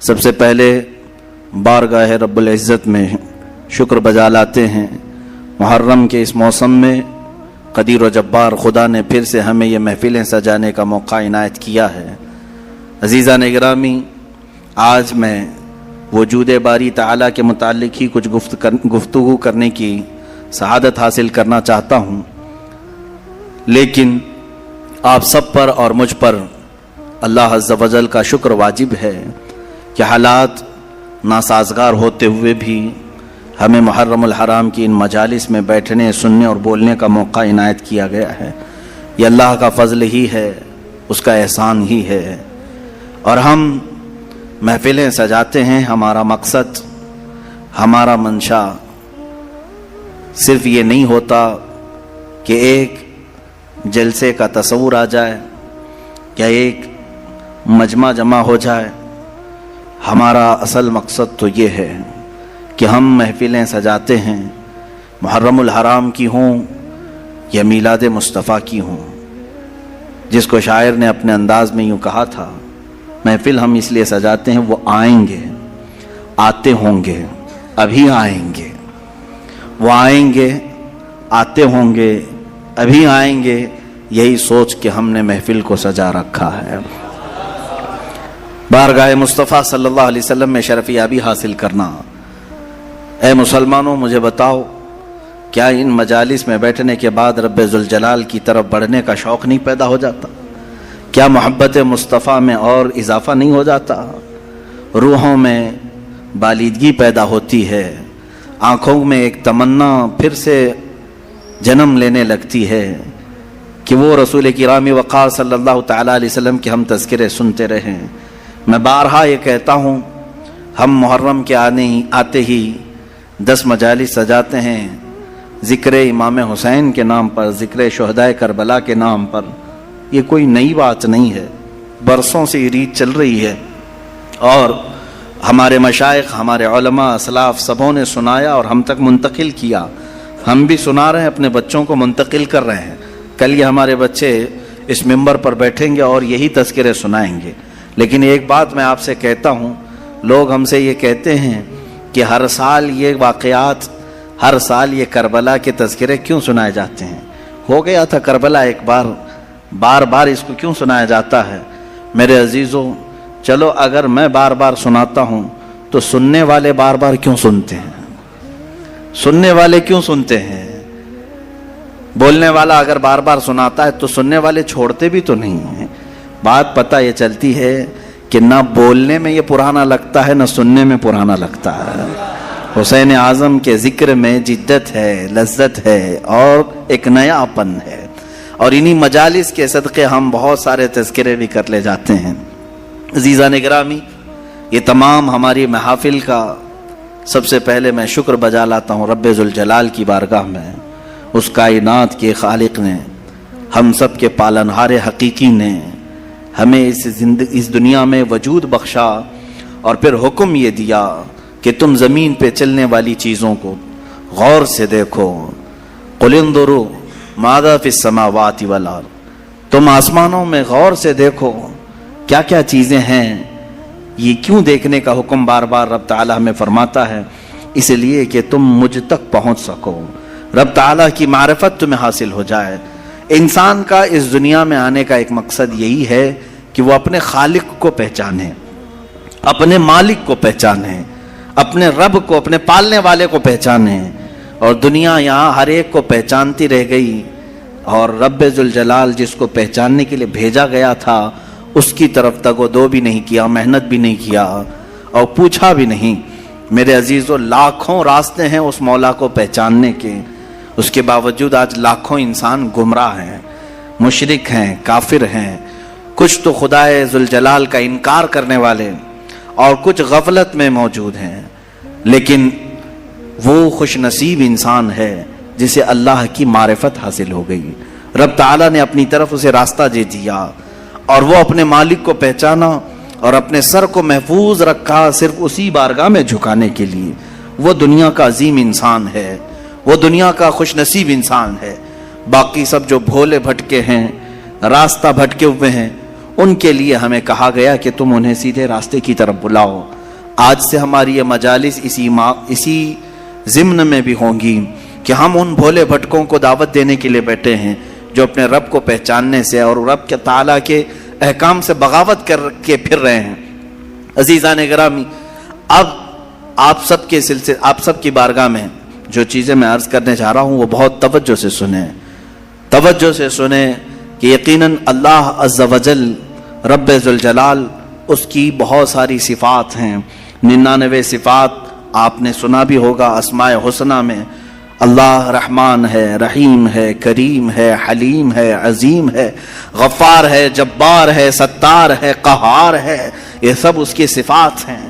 سب سے پہلے بارگاہ رب العزت میں شکر بجا لاتے ہیں۔ محرم کے اس موسم میں قدیر و جبار خدا نے پھر سے ہمیں یہ محفلیں سجانے کا موقع عنایت کیا ہے۔ عزیزان گرامی، آج میں وجود باری تعالیٰ کے متعلق ہی کچھ گفتگو کرنے کی سعادت حاصل کرنا چاہتا ہوں، لیکن آپ سب پر اور مجھ پر اللہ عز و جل کا شکر واجب ہے کہ حالات ناسازگار ہوتے ہوئے بھی ہمیں محرم الحرام کی ان مجالس میں بیٹھنے، سننے اور بولنے کا موقع عنایت کیا گیا ہے۔ یہ اللہ کا فضل ہی ہے، اس کا احسان ہی ہے۔ اور ہم محفلیں سجاتے ہیں، ہمارا مقصد، ہمارا منشا صرف یہ نہیں ہوتا کہ ایک جلسے کا تصور آ جائے یا ایک مجمع جمع ہو جائے۔ ہمارا اصل مقصد تو یہ ہے کہ ہم محفلیں سجاتے ہیں، محرم الحرام کی ہوں یا میلاد مصطفیٰ کی ہوں۔ جس کو شاعر نے اپنے انداز میں یوں کہا تھا، محفل ہم اس لیے سجاتے ہیں، وہ آئیں گے، آتے ہوں گے، ابھی آئیں گے، وہ آئیں گے، آتے ہوں گے، ابھی آئیں گے، یہی سوچ کے ہم نے محفل کو سجا رکھا ہے۔ بارگاہ مصطفیٰ صلی اللہ علیہ وسلم میں شرف یابی حاصل کرنا۔ اے مسلمانوں، مجھے بتاؤ، کیا ان مجالس میں بیٹھنے کے بعد رب ذوالجلال کی طرف بڑھنے کا شوق نہیں پیدا ہو جاتا؟ کیا محبت مصطفیٰ میں اور اضافہ نہیں ہو جاتا؟ روحوں میں بالیدگی پیدا ہوتی ہے، آنکھوں میں ایک تمنا پھر سے جنم لینے لگتی ہے کہ وہ رسول کرام وقار صلی اللہ تعالیٰ علیہ وسلم کے ہم تذکرے سنتے رہیں۔ میں بارہا یہ کہتا ہوں، ہم محرم کے آتے ہی 10 مجالس سجاتے ہیں، ذکر امام حسین کے نام پر، ذکر شہدائے کربلا کے نام پر۔ یہ کوئی نئی بات نہیں ہے، برسوں سے یہ ریت چل رہی ہے، اور ہمارے مشائخ، ہمارے علماء، اسلاف سبوں نے سنایا اور ہم تک منتقل کیا۔ ہم بھی سنا رہے ہیں، اپنے بچوں کو منتقل کر رہے ہیں۔ کل یہ ہمارے بچے اس ممبر پر بیٹھیں گے اور یہی تذکرے سنائیں گے۔ لیکن ایک بات میں آپ سے کہتا ہوں، لوگ ہم سے یہ کہتے ہیں کہ ہر سال یہ واقعات، ہر سال یہ کربلا کے تذکرے کیوں سنائے جاتے ہیں؟ ہو گیا تھا کربلا ایک بار، بار بار اس کو کیوں سنایا جاتا ہے؟ میرے عزیزوں، چلو اگر میں بار بار سناتا ہوں تو سننے والے بار بار کیوں سنتے ہیں؟ سننے والے کیوں سنتے ہیں؟ بولنے والا اگر بار بار سناتا ہے تو سننے والے چھوڑتے بھی تو نہیں ہیں۔ بات پتہ یہ چلتی ہے کہ نہ بولنے میں یہ پرانا لگتا ہے، نہ سننے میں پرانا لگتا ہے۔ حسین اعظم کے ذکر میں جدت ہے، لذت ہے اور ایک نیا پن ہے، اور انہی مجالس کے صدقے ہم بہت سارے تذکرے بھی کر لے جاتے ہیں۔ عزیزان گرامی، یہ تمام ہماری محافل کا سب سے پہلے میں شکر بجا لاتا ہوں رب ذوالجلال کی بارگاہ میں، اس کائنات کے خالق نے، ہم سب کے پالنہار حقیقی نے ہمیں اس دنیا میں وجود بخشا، اور پھر حکم یہ دیا کہ تم زمین پہ چلنے والی چیزوں کو غور سے دیکھو۔ قل انظروا ماذا فی السماوات والارض، تم آسمانوں میں غور سے دیکھو کیا کیا چیزیں ہیں۔ یہ کیوں دیکھنے کا حکم بار بار رب تعالیٰ ہمیں فرماتا ہے؟ اس لیے کہ تم مجھ تک پہنچ سکو، رب تعالیٰ کی معرفت تمہیں حاصل ہو جائے۔ انسان کا اس دنیا میں آنے کا ایک مقصد یہی ہے کہ وہ اپنے خالق کو پہچانے، اپنے مالک کو پہچانے، اپنے رب کو، اپنے پالنے والے کو پہچانے۔ اور دنیا یہاں ہر ایک کو پہچانتی رہ گئی، اور رب ذوالجلال جس کو پہچاننے کے لیے بھیجا گیا تھا اس کی طرف تک وہ دو بھی نہیں کیا، محنت بھی نہیں کیا اور پوچھا بھی نہیں۔ میرے عزیزوں، لاکھوں راستے ہیں اس مولا کو پہچاننے کے، اس کے باوجود آج لاکھوں انسان گمراہ ہیں، مشرک ہیں، کافر ہیں، کچھ تو خدائے ذوالجلال کا انکار کرنے والے اور کچھ غفلت میں موجود ہیں۔ لیکن وہ خوش نصیب انسان ہے جسے اللہ کی معرفت حاصل ہو گئی، رب تعالیٰ نے اپنی طرف اسے راستہ دے دیا، اور وہ اپنے مالک کو پہچانا اور اپنے سر کو محفوظ رکھا صرف اسی بارگاہ میں جھکانے کے لیے۔ وہ دنیا کا عظیم انسان ہے، وہ دنیا کا خوش نصیب انسان ہے۔ باقی سب جو بھولے بھٹکے ہیں، راستہ بھٹکے ہوئے ہیں، ان کے لیے ہمیں کہا گیا کہ تم انہیں سیدھے راستے کی طرف بلاؤ۔ آج سے ہماری یہ مجالس اسی ضمن میں بھی ہوں گی کہ ہم ان بھولے بھٹکوں کو دعوت دینے کے لیے بیٹھے ہیں جو اپنے رب کو پہچاننے سے اور رب کے تعالیٰ کے احکام سے بغاوت کر کے پھر رہے ہیں۔ عزیزان گرامی، اب آپ سب کی بارگاہ میں جو چیزیں میں عرض کرنے جا رہا ہوں وہ بہت توجہ سے سنیں کہ یقیناً اللہ عز و جل رب ذوالجلال اس کی بہت ساری صفات ہیں، 99 صفات آپ نے سنا بھی ہوگا اسماء حسنہ میں۔ اللہ رحمان ہے، رحیم ہے، کریم ہے، حلیم ہے، عظیم ہے، غفار ہے، جبار ہے، ستار ہے، قہار ہے، یہ سب اس کی صفات ہیں،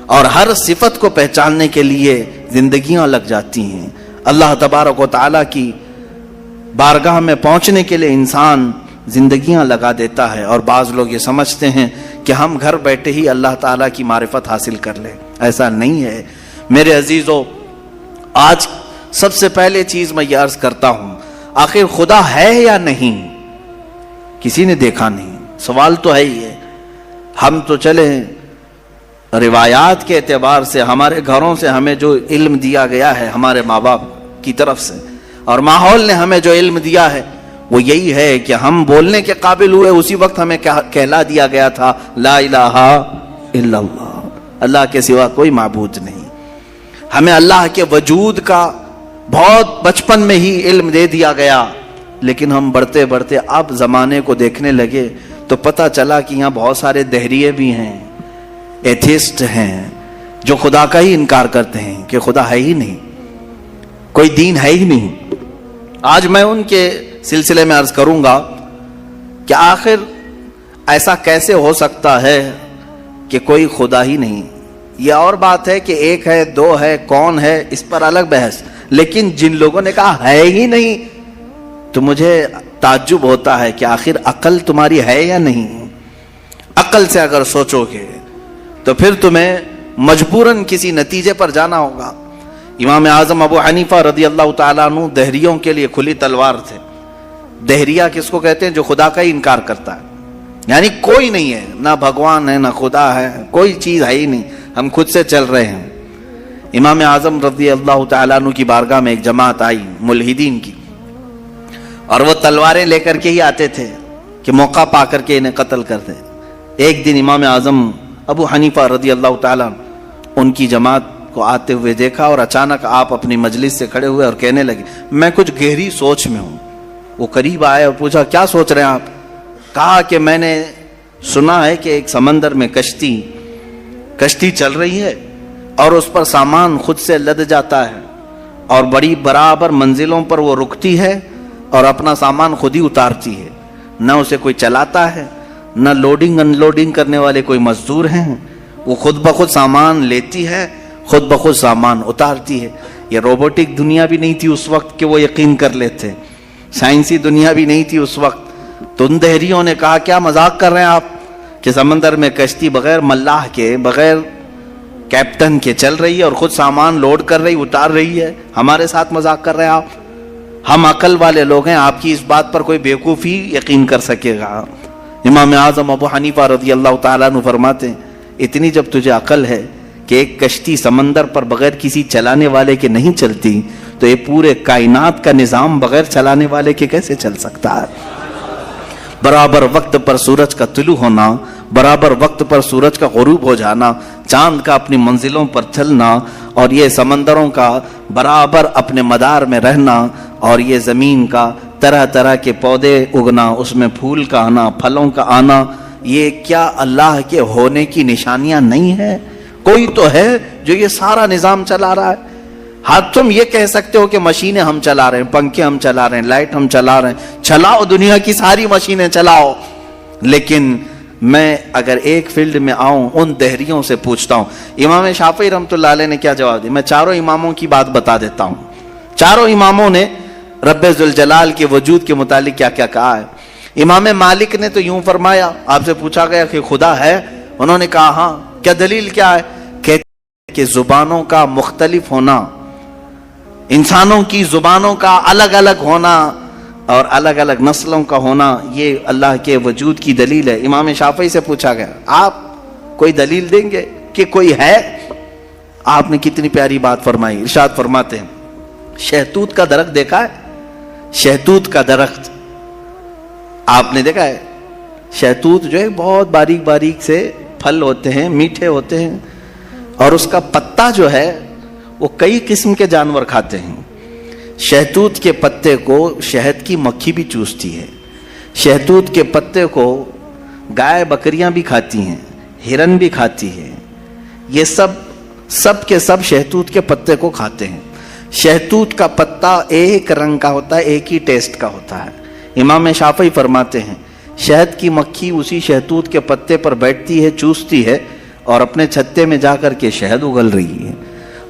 اور ہر صفت کو پہچاننے کے لیے زندگیاں لگ جاتی ہیں۔ اللہ تبارک و تعالیٰ کی بارگاہ میں پہنچنے کے لیے انسان زندگیاں لگا دیتا ہے، اور بعض لوگ یہ سمجھتے ہیں کہ ہم گھر بیٹھے ہی اللہ تعالیٰ کی معرفت حاصل کر لیں۔ ایسا نہیں ہے میرے عزیزو۔ آج سب سے پہلے چیز میں یہ عرض کرتا ہوں، آخر خدا ہے یا نہیں؟ کسی نے دیکھا نہیں، سوال تو ہے ہی ہے۔ ہم تو چلے روایات کے اعتبار سے، ہمارے گھروں سے ہمیں جو علم دیا گیا ہے ہمارے ماں باپ کی طرف سے، اور ماحول نے ہمیں جو علم دیا ہے وہ یہی ہے کہ ہم بولنے کے قابل ہوئے اسی وقت ہمیں کہلا دیا گیا تھا لا الہ الا اللہ، اللہ کے سوا کوئی معبود نہیں۔ ہمیں اللہ کے وجود کا بہت بچپن میں ہی علم دے دیا گیا، لیکن ہم بڑھتے بڑھتے اب زمانے کو دیکھنے لگے تو پتہ چلا کہ یہاں بہت سارے دہریے بھی ہیں، ایتھیسٹ ہیں، جو خدا کا ہی انکار کرتے ہیں کہ خدا ہے ہی نہیں، کوئی دین ہے ہی نہیں۔ آج میں ان کے سلسلے میں عرض کروں گا کہ آخر ایسا کیسے ہو سکتا ہے کہ کوئی خدا ہی نہیں۔ یہ اور بات ہے کہ ایک ہے، دو ہے، کون ہے، اس پر الگ بحث، لیکن جن لوگوں نے کہا ہے ہی نہیں تو مجھے تعجب ہوتا ہے کہ آخر عقل تمہاری ہے یا نہیں؟ عقل سے اگر سوچو گے تو پھر تمہیں مجبوراً کسی نتیجے پر جانا ہوگا۔ امام اعظم ابو حنیفہ رضی اللہ تعالیٰ عنہ دہریوں کے لیے کھلی تلوار تھے۔ دہریہ کس کو کہتے ہیں؟ جو خدا کا ہی انکار کرتا ہے، یعنی کوئی نہیں ہے، نہ بھگوان ہے، نہ خدا ہے، کوئی چیز ہے ہی نہیں، ہم خود سے چل رہے ہیں۔ امام اعظم رضی اللہ تعالیٰ عنہ کی بارگاہ میں ایک جماعت آئی ملحدین کی، اور وہ تلواریں لے کر کے ہی آتے تھے کہ موقع پا کر کے انہیں قتل کر دیں۔ ایک دن امام اعظم ابو حنیفہ رضی اللہ تعالیٰ ان کی جماعت کو آتے ہوئے دیکھا، اور اچانک آپ اپنی مجلس سے کھڑے ہوئے اور کہنے لگے میں کچھ گہری سوچ میں ہوں۔ وہ قریب آئے اور پوچھا کیا سوچ رہے ہیں آپ؟ کہا کہ میں نے سنا ہے کہ ایک سمندر میں کشتی چل رہی ہے اور اس پر سامان خود سے لد جاتا ہے، اور بڑی برابر منزلوں پر وہ رکتی ہے اور اپنا سامان خود ہی اتارتی ہے، نہ اسے کوئی چلاتا ہے، نہ لوڈنگ ان لوڈنگ کرنے والے کوئی مزدور ہیں، وہ خود بخود سامان لیتی ہے، خود بخود سامان اتارتی ہے۔ یہ روبوٹک دنیا بھی نہیں تھی اس وقت کہ وہ یقین کر لیتے، سائنسی دنیا بھی نہیں تھی اس وقت۔ تو ان دہریوں نے کہا کیا مذاق کر رہے ہیں آپ کہ سمندر میں کشتی بغیر ملاح کے، بغیر کیپٹن کے چل رہی ہے اور خود سامان لوڈ کر رہی، اتار رہی ہے، ہمارے ساتھ مذاق کر رہے ہیں آپ؟ ہم عقل والے لوگ ہیں، آپ کی اس بات پر کوئی بیوقوفی یقین کر سکے گا؟ امام اعظم ابو حنیفہ رضی اللہ تعالیٰ عنہ فرماتے ہیں اتنی جب تجھے عقل ہے کہ ایک کشتی سمندر پر بغیر کسی چلانے والے کے نہیں چلتی، تو یہ پورے کائنات کا نظام بغیر چلانے والے کے کیسے چل سکتا ہے؟ برابر وقت پر سورج کا طلوع ہونا، برابر وقت پر سورج کا غروب ہو جانا، چاند کا اپنی منزلوں پر چلنا، اور یہ سمندروں کا برابر اپنے مدار میں رہنا، اور یہ زمین کا طرح طرح کے پودے اگنا، اس میں پھول کا آنا، پھلوں کا آنا، یہ کیا اللہ کے ہونے کی نشانیاں نہیں ہے؟ کوئی تو ہے جو یہ سارا نظام چلا رہا ہے۔ ہاں تم یہ کہہ سکتے ہو کہ مشینیں ہم چلا رہے ہیں، پنکھے ہم چلا رہے ہیں، لائٹ ہم چلا رہے ہیں، چلاؤ دنیا کی ساری مشینیں چلاؤ، لیکن میں اگر ایک فیلڈ میں آؤں ان دہریوں سے پوچھتا ہوں، امام شافعی رحمۃ اللہ علیہ نے کیا جواب دیا؟ میں چاروں اماموں کی بات بتا دیتا ہوں۔ چاروں اماموں نے رب ذوالجلال کے وجود کے متعلق کیا کیا کہا ہے۔ امام مالک نے تو یوں فرمایا، آپ سے پوچھا گیا کہ خدا ہے، انہوں نے کہا ہاں۔ کیا دلیل کیا ہے؟ کہتے ہیں کہ زبانوں کا مختلف ہونا، انسانوں کی زبانوں کا الگ الگ ہونا، اور الگ الگ نسلوں کا ہونا یہ اللہ کے وجود کی دلیل ہے. امام شافعی سے پوچھا گیا آپ کوئی دلیل دیں گے کہ کوئی ہے؟ آپ نے کتنی پیاری بات فرمائی. ارشاد فرماتے ہیں شہتوت کا درخت دیکھا ہے؟ شہتوت کا درخت آپ نے دیکھا ہے؟ شہتوت جو ہے بہت باریک باریک سے پھل ہوتے ہیں, میٹھے ہوتے ہیں, اور اس کا پتا جو ہے وہ کئی قسم کے جانور کھاتے ہیں. شہتوت کے پتے کو شہد کی مکھی بھی چوستی ہے. شہتوت کے پتے کو گائے بکریاں بھی کھاتی ہیں, ہرن بھی کھاتی ہے. یہ سب کے سب شہتوت کے پتے کو کھاتے ہیں. شہتوت کا پتا ایک رنگ کا ہوتا ہے, ایک ہی ٹیسٹ کا ہوتا ہے. امام شافعی فرماتے ہیں شہد کی مکھی اسی شہتوت کے پتے پر بیٹھتی ہے, چوستی ہے, اور اپنے چھتے میں جا کر کے شہد اگل رہی ہے.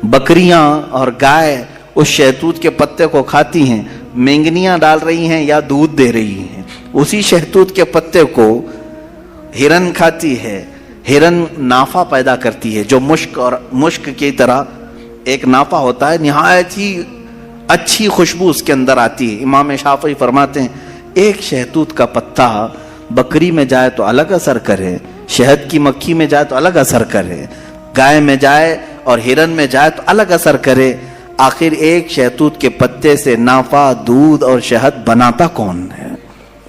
بکریاں اور گائے اس شہتوت کے پتے کو کھاتی ہیں, مینگنیاں ڈال رہی ہیں یا دودھ دے رہی ہیں. اسی شہتوت کے پتے کو ہرن کھاتی ہے. ہرن نافع پیدا کرتی ہے جو مشک کی طرح ایک نافع ہوتا ہے, نہایت ہی اچھی خوشبو اس کے اندر آتی ہے. امام شافعی فرماتے ہیں ایک شہتوت کا پتا بکری میں جائے تو الگ اثر کرے, شہد کی مکھی میں جائے تو الگ اثر کرے, گائے میں جائے اور ہرن میں جائے تو الگ اثر کرے. آخر ایک شہتوت کے پتے سے نافع, دودھ اور شہد بناتا کون ہے؟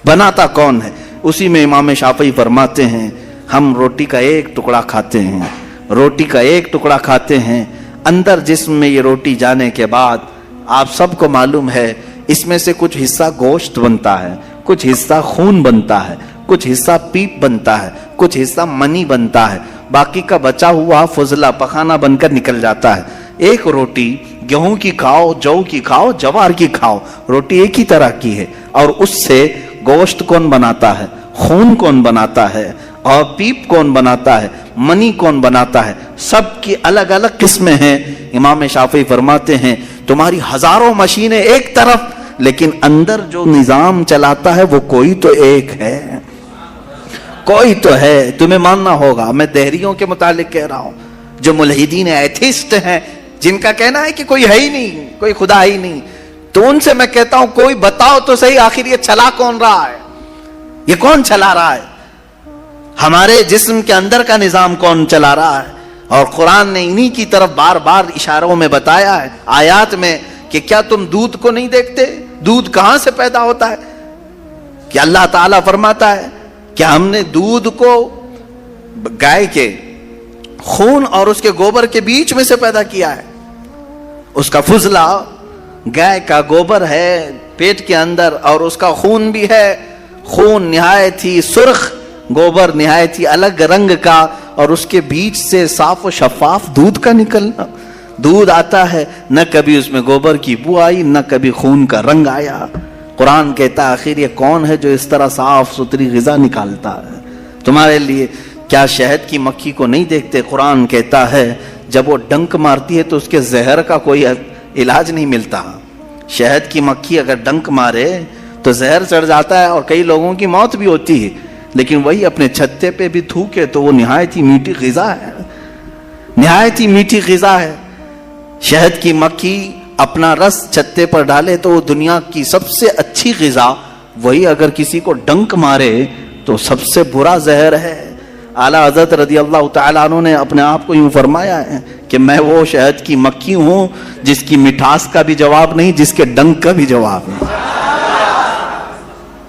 بناتا کون ہے؟ اسی میں امام شافعی فرماتے ہیں ہم روٹی کا ایک ٹکڑا کھاتے ہیں, روٹی کا ایک ٹکڑا کھاتے ہیں, اندر جسم میں یہ روٹی جانے کے بعد آپ سب کو معلوم ہے اس میں سے کچھ حصہ گوشت بنتا ہے, کچھ حصہ خون بنتا ہے, کچھ حصہ پیپ بنتا ہے, کچھ حصہ منی بنتا ہے, باقی کا بچا ہوا فضلہ پخانہ بن کر نکل جاتا ہے. ایک روٹی گیہوں کی کھاؤ, جو کی کھاؤ, جوار کی کھاؤ, روٹی ایک ہی طرح کی ہے, اور اس سے گوشت کون بناتا ہے, خون کون بناتا ہے, اور پیپ کون بناتا ہے, منی کون بناتا ہے, سب کی الگ الگ قسمیں ہیں. امام شافعی فرماتے ہیں تمہاری ہزاروں مشینیں ایک طرف, لیکن اندر جو نظام چلاتا ہے وہ کوئی تو ایک ہے, کوئی تو ہے. تمہیں ماننا ہوگا. میں دہریوں کے متعلق کہہ رہا ہوں جو ملحدین ایتھیسٹ ہیں, جن کا کہنا ہے کہ کوئی ہے ہی نہیں, کوئی خدا ہی نہیں, تو ان سے میں کہتا ہوں کوئی بتاؤ تو صحیح آخر یہ چلا کون رہا ہے, یہ کون چلا رہا ہے, ہمارے جسم کے اندر کا نظام کون چلا رہا ہے؟ اور قرآن نے انہی کی طرف بار بار اشاروں میں بتایا ہے آیات میں کہ کیا تم دودھ کو نہیں دیکھتے, دودھ کہاں سے پیدا ہوتا ہے؟ کہ اللہ تعالیٰ فرماتا ہے کہ ہم نے دودھ کو گائے کے خون اور اس کے گوبر کے بیچ میں سے پیدا کیا ہے. اس کا فضلہ گائے کا گوبر ہے پیٹ کے اندر, اور اس کا خون بھی ہے, خون نہایت ہی سرخ, گوبر نہایت ہی الگ رنگ کا, اور اس کے بیچ سے صاف و شفاف دودھ کا نکلنا. دودھ آتا ہے, نہ کبھی اس میں گوبر کی بو آئی, نہ کبھی خون کا رنگ آیا. قرآن کہتا آخر یہ کون ہے جو اس طرح صاف ستھری غذا نکالتا ہے تمہارے لیے؟ کیا شہد کی مکھی کو نہیں دیکھتے؟ قرآن کہتا ہے جب وہ ڈنک مارتی ہے تو اس کے زہر کا کوئی علاج نہیں ملتا. شہد کی مکھی اگر ڈنک مارے تو زہر چڑھ جاتا ہے اور کئی لوگوں کی موت بھی ہوتی ہے, لیکن وہی اپنے چھتے پہ بھی تھوکے تو وہ نہایت ہی میٹھی غذا ہے, نہایت ہی میٹھی غذا ہے. شہد کی مکھی اپنا رس چھتے پر ڈالے تو وہ دنیا کی سب سے اچھی غذا, وہی اگر کسی کو ڈنک مارے تو سب سے برا زہر ہے. اعلیٰ حضرت رضی اللہ تعالیٰ عنہ نے اپنے آپ کو یوں فرمایا ہے کہ میں وہ شہد کی مکھی ہوں جس کی مٹھاس کا بھی جواب نہیں, جس کے ڈنک کا بھی جواب نہیں.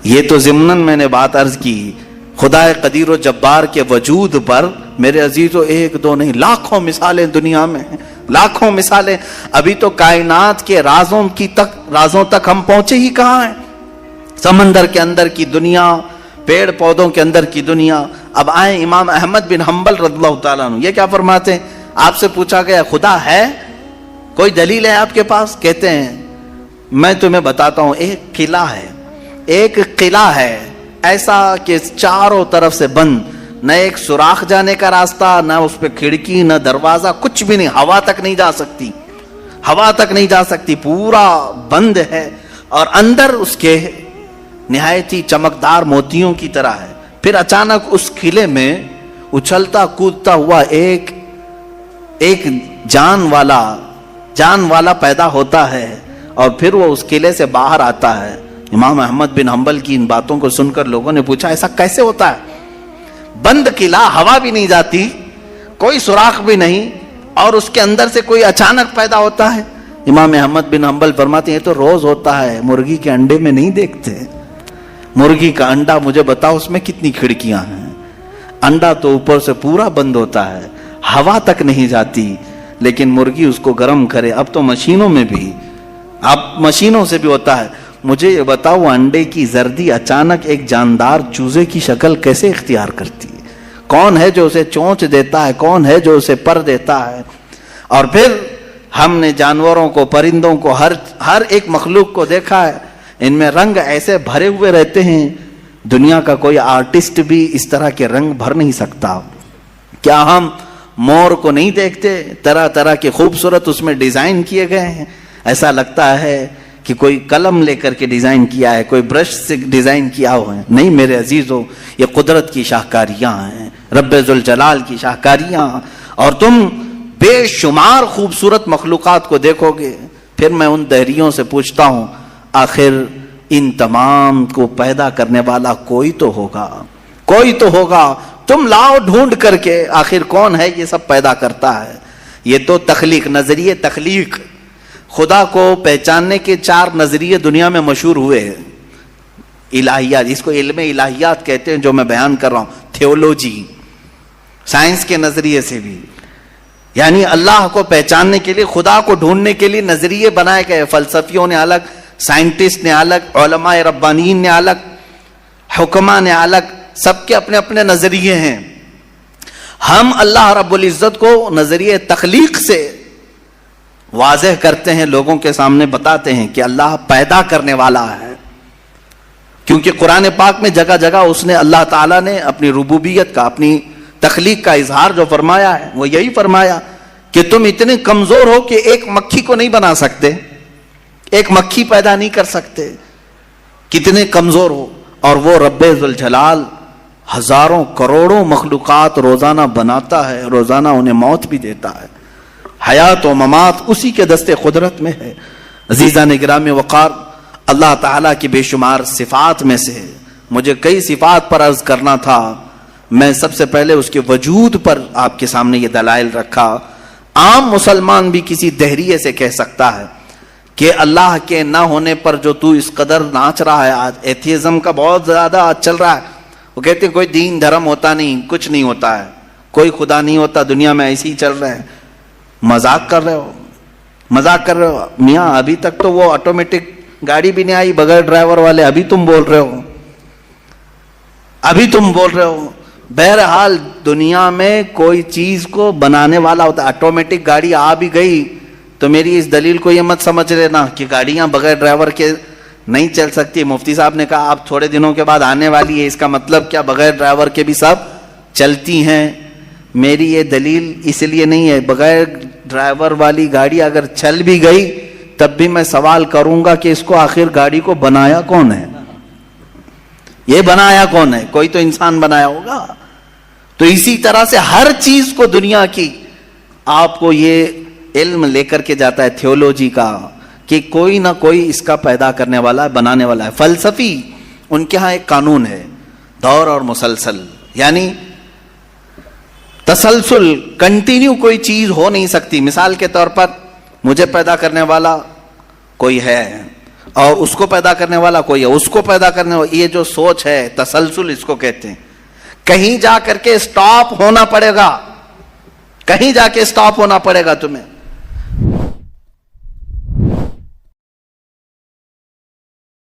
یہ تو ضمناً میں نے بات عرض کی. خدا قدیر و جبار کے وجود پر میرے عزیزو ایک دو نہیں, لاکھوں مثالیں دنیا میں ہیں, لاکھوں مثالیں. ابھی تو کائنات کے رازوں تک ہم پہنچے ہی کہاں ہیں. سمندر کے اندر کی دنیا, پیڑ پودوں کے اندر کی دنیا. اب آئیں امام احمد بن حنبل رضی اللہ تعالیٰ عنہ, یہ کیا فرماتے ہیں؟ آپ سے پوچھا گیا خدا ہے, کوئی دلیل ہے آپ کے پاس؟ کہتے ہیں میں تمہیں بتاتا ہوں, ایک قلعہ ہے, ایک قلعہ ہے ایسا کہ چاروں طرف سے بند, نہ ایک سوراخ جانے کا راستہ, نہ اس پہ کھڑکی, نہ دروازہ, کچھ بھی نہیں, ہوا تک نہیں جا سکتی, ہوا تک نہیں جا سکتی, پورا بند ہے. اور اندر اس کے نہایت ہی چمکدار موتیوں کی طرح ہے. پھر اچانک اس قلعے میں اچھلتا کودتا ہوا ایک جان والا پیدا ہوتا ہے, اور پھر وہ اس قلعے سے باہر آتا ہے. امام احمد بن حنبل کی ان باتوں کو سن کر لوگوں نے پوچھا ایسا کیسے ہوتا ہے؟ بند قلعہ، ہوا بھی نہیں جاتی، کوئی سوراخ بھی نہیں، اور اس کے اندر سے کوئی اچانک پیدا ہوتا ہے؟ امام احمد بن حنبل فرماتے ہیں یہ تو روز ہوتا ہے، مرغی کے انڈے میں نہیں دیکھتے۔ مرغی کا انڈا مجھے بتاؤ اس میں کتنی کھڑکیاں ہیں، انڈا تو اوپر سے پورا بند ہوتا ہے، ہوا تک نہیں جاتی، لیکن مرغی اس کو گرم کرے۔ اب تو مشینوں میں بھی، اب مشینوں سے بھی ہوتا ہے۔ مجھے یہ بتاؤ انڈے کی زردی اچانک ایک جاندار چوزے کی شکل کیسے اختیار کرتی ہے؟ کون ہے جو اسے چونچ دیتا ہے؟ کون ہے جو اسے پر دیتا ہے؟ اور پھر ہم نے جانوروں کو، پرندوں کو، ہر ایک مخلوق کو دیکھا ہے، ان میں رنگ ایسے بھرے ہوئے رہتے ہیں، دنیا کا کوئی آرٹسٹ بھی اس طرح کے رنگ بھر نہیں سکتا۔ کیا ہم مور کو نہیں دیکھتے؟ طرح طرح کے خوبصورت اس میں ڈیزائن کیے گئے ہیں، ایسا لگتا ہے کہ کوئی قلم لے کر کے ڈیزائن کیا ہے، کوئی برش سے ڈیزائن کیا ہوا ہے۔ نہیں میرے عزیزو، یہ قدرت کی شاہکاریاں ہیں، رب ذوالجلال کی شاہکاریاں، اور تم بے شمار خوبصورت مخلوقات کو دیکھو گے۔ پھر میں ان دہریوں سے پوچھتا ہوں آخر ان تمام کو پیدا کرنے والا کوئی تو ہوگا، کوئی تو ہوگا، تم لاؤ ڈھونڈ کر کے آخر کون ہے یہ سب پیدا کرتا ہے۔ یہ تو تخلیق، نظریے تخلیق، خدا کو پہچاننے کے 4 نظریے دنیا میں مشہور ہوئے ہیں۔ الہیات، اس کو علم الہیات کہتے ہیں جو میں بیان کر رہا ہوں، تھیولوجی، سائنس کے نظریے سے بھی، یعنی اللہ کو پہچاننے کے لیے، خدا کو ڈھونڈنے کے لیے نظریے بنائے گئے۔ فلسفیوں نے الگ، سائنٹسٹ نے الگ، علماء ربانیین نے الگ، حکماء نے الگ، سب کے اپنے اپنے نظریے ہیں۔ ہم اللہ رب العزت کو نظریے تخلیق سے واضح کرتے ہیں، لوگوں کے سامنے بتاتے ہیں کہ اللہ پیدا کرنے والا ہے، کیونکہ قرآن پاک میں جگہ جگہ اس نے، اللہ تعالیٰ نے اپنی ربوبیت کا، اپنی تخلیق کا اظہار جو فرمایا ہے وہ یہی فرمایا کہ تم اتنے کمزور ہو کہ ایک مکھی کو نہیں بنا سکتے، ایک مکھی پیدا نہیں کر سکتے، کتنے کمزور ہو۔ اور وہ رب ذوالجلال ہزاروں کروڑوں مخلوقات روزانہ بناتا ہے، روزانہ انہیں موت بھی دیتا ہے۔ حیات و ممات اسی کے دست قدرت میں ہے۔ عزیزان گرامی وقار، اللہ تعالیٰ کی بے شمار صفات میں سے مجھے کئی صفات پر عرض کرنا تھا، میں سب سے پہلے اس کے وجود پر آپ کے سامنے یہ دلائل رکھا۔ عام مسلمان بھی کسی دہریے سے کہہ سکتا ہے کہ اللہ کے نہ ہونے پر جو تو اس قدر ناچ رہا ہے، آج ایتھیزم کا بہت زیادہ چل رہا ہے، وہ کہتے ہیں کوئی دین دھرم ہوتا نہیں، کچھ نہیں ہوتا ہے، کوئی خدا نہیں ہوتا، دنیا میں ایسے ہی چل رہے ہیں۔ مذاق کر رہے ہو، مذاق کر رہے ہو میاں، ابھی تک تو وہ آٹومیٹک گاڑی بھی نہیں آئی بغیر ڈرائیور والے، ابھی تم بول رہے ہو، ابھی تم بول رہے ہو۔ بہرحال دنیا میں کوئی چیز کو بنانے والا ہوتا ہے، آٹومیٹک گاڑی آ بھی گئی تو میری اس دلیل کو یہ مت سمجھ لینا کہ گاڑیاں بغیر ڈرائیور کے نہیں چل سکتی۔ مفتی صاحب نے کہا آپ تھوڑے دنوں کے بعد آنے والی ہے، اس کا مطلب کیا بغیر ڈرائیور کے بھی سب چلتی ہیں؟ میری یہ دلیل اس لیے نہیں ہے، بغیر ڈرائیور والی گاڑی اگر چل بھی گئی تب بھی میں سوال کروں گا کہ اس کو آخر گاڑی کو بنایا کون ہے؟ یہ بنایا کون ہے؟ کوئی تو انسان بنایا ہوگا۔ تو اسی طرح سے ہر چیز کو دنیا کی آپ کو یہ علم لے کر کے جاتا ہے تھیولوجی کا کہ کوئی نہ کوئی اس کا پیدا کرنے والا ہے، بنانے والا ہے۔ فلسفی ان کے ہاں ایک قانون ہے، دور اور مسلسل، یعنی تسلسل، کنٹینیو کوئی چیز ہو نہیں سکتی۔ مثال کے طور پر مجھے پیدا کرنے والا کوئی ہے اور اس کو پیدا کرنے والا کوئی ہے، اس کو پیدا کرنے والا، یہ جو سوچ ہے تسلسل اس کو کہتے ہیں۔ کہیں جا کر کے سٹاپ ہونا پڑے گا، کہیں جا کے سٹاپ ہونا پڑے گا تمہیں۔